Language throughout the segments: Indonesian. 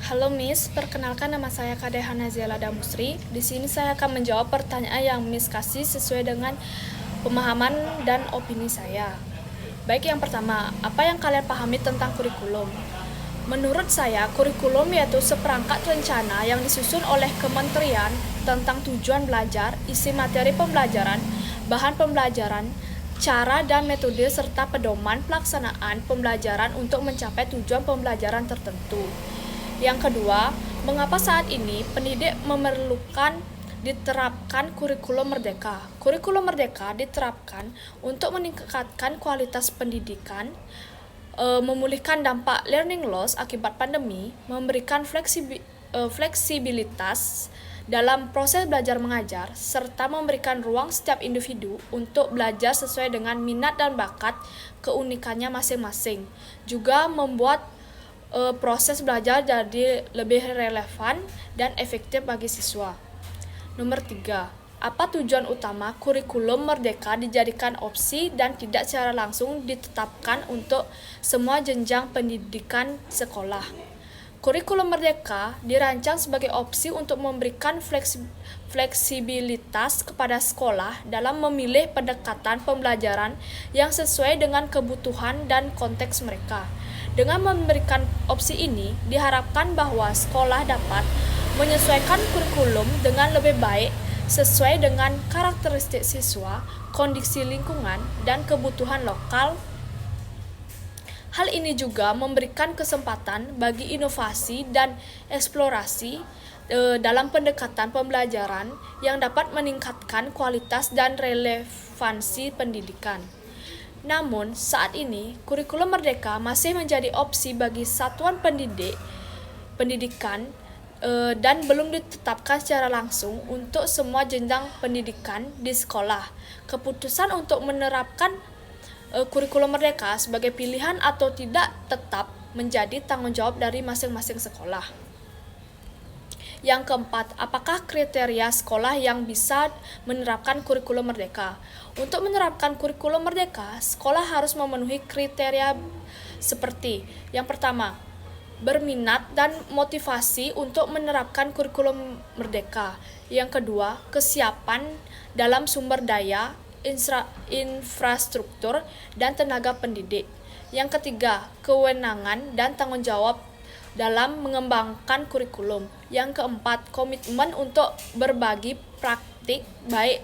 Halo Miss, perkenalkan nama saya Kadeha Naziela Damusri. Di sini saya akan menjawab pertanyaan yang Miss kasih sesuai dengan pemahaman dan opini saya. Baik, yang pertama, apa yang kalian pahami tentang kurikulum? Menurut saya, kurikulum yaitu seperangkat rencana yang disusun oleh kementerian tentang tujuan belajar, isi materi pembelajaran, bahan pembelajaran, cara dan metode serta pedoman pelaksanaan pembelajaran untuk mencapai tujuan pembelajaran tertentu. Yang kedua, mengapa saat ini pendidik memerlukan diterapkan kurikulum merdeka? Kurikulum merdeka diterapkan untuk meningkatkan kualitas pendidikan, memulihkan dampak learning loss akibat pandemi, memberikan fleksibilitas dalam proses belajar mengajar, serta memberikan ruang setiap individu untuk belajar sesuai dengan minat dan bakat keunikannya masing-masing. Juga membuat proses belajar jadi lebih relevan dan efektif bagi siswa. Nomor 3, apa tujuan utama kurikulum merdeka dijadikan opsi dan tidak secara langsung ditetapkan untuk semua jenjang pendidikan sekolah? Kurikulum merdeka dirancang sebagai opsi untuk memberikan fleksibilitas kepada sekolah dalam memilih pendekatan pembelajaran yang sesuai dengan kebutuhan dan konteks mereka. Dengan memberikan opsi ini, diharapkan bahwa sekolah dapat menyesuaikan kurikulum dengan lebih baik sesuai dengan karakteristik siswa, kondisi lingkungan, dan kebutuhan lokal. Hal ini juga memberikan kesempatan bagi inovasi dan eksplorasi dalam pendekatan pembelajaran yang dapat meningkatkan kualitas dan relevansi pendidikan. Namun, saat ini, kurikulum merdeka masih menjadi opsi bagi satuan pendidikan dan belum ditetapkan secara langsung untuk semua jenjang pendidikan di sekolah. Keputusan untuk menerapkan kurikulum merdeka sebagai pilihan atau tidak tetap menjadi tanggung jawab dari masing-masing sekolah. Yang keempat, apakah kriteria sekolah yang bisa menerapkan kurikulum merdeka? Untuk menerapkan kurikulum merdeka, sekolah harus memenuhi kriteria seperti: yang pertama, berminat dan motivasi untuk menerapkan kurikulum merdeka. Yang kedua, kesiapan dalam sumber daya, infrastruktur, dan tenaga pendidik. Yang ketiga, kewenangan dan tanggung jawab dalam mengembangkan kurikulum. Yang keempat, komitmen untuk berbagi praktik baik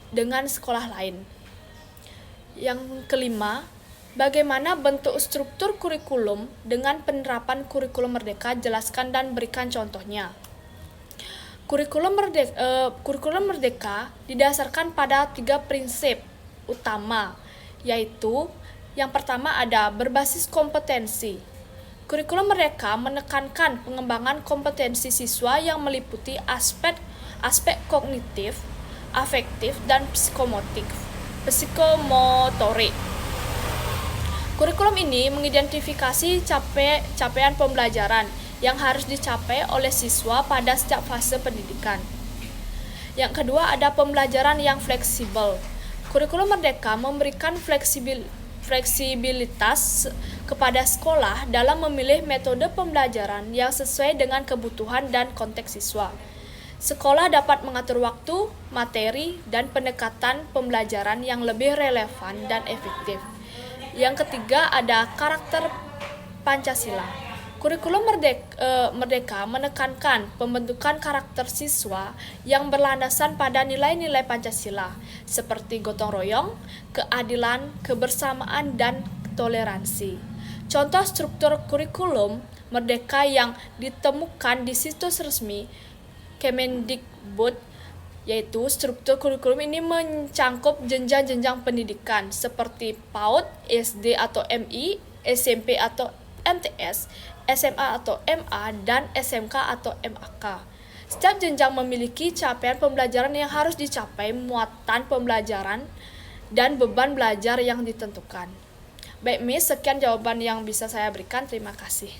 dengan sekolah lain. Yang kelima, bagaimana bentuk struktur kurikulum dengan penerapan kurikulum merdeka? Jelaskan dan berikan contohnya. Kurikulum merdeka didasarkan pada 3 prinsip utama, yaitu yang pertama ada berbasis kompetensi. Kurikulum merdeka menekankan pengembangan kompetensi siswa yang meliputi aspek kognitif, afektif, dan psikomotorik. Kurikulum ini mengidentifikasi capaian pembelajaran yang harus dicapai oleh siswa pada setiap fase pendidikan. Yang kedua ada pembelajaran yang fleksibel. Kurikulum merdeka memberikan fleksibilitas kepada sekolah dalam memilih metode pembelajaran yang sesuai dengan kebutuhan dan konteks siswa. Sekolah dapat mengatur waktu, materi, dan pendekatan pembelajaran yang lebih relevan dan efektif. Yang ketiga ada karakter Pancasila. Kurikulum merdeka menekankan pembentukan karakter siswa yang berlandasan pada nilai-nilai Pancasila seperti gotong royong, keadilan, kebersamaan, dan toleransi. Contoh struktur kurikulum merdeka yang ditemukan di situs resmi Kemendikbud, yaitu struktur kurikulum ini mencangkup jenjang-jenjang pendidikan seperti PAUD, SD atau MI, SMP atau MTS, SMA atau MA, dan SMK atau MAK. Setiap jenjang memiliki capaian pembelajaran yang harus dicapai, muatan pembelajaran, dan beban belajar yang ditentukan. Baik Miss, sekian jawaban yang bisa saya berikan. Terima kasih.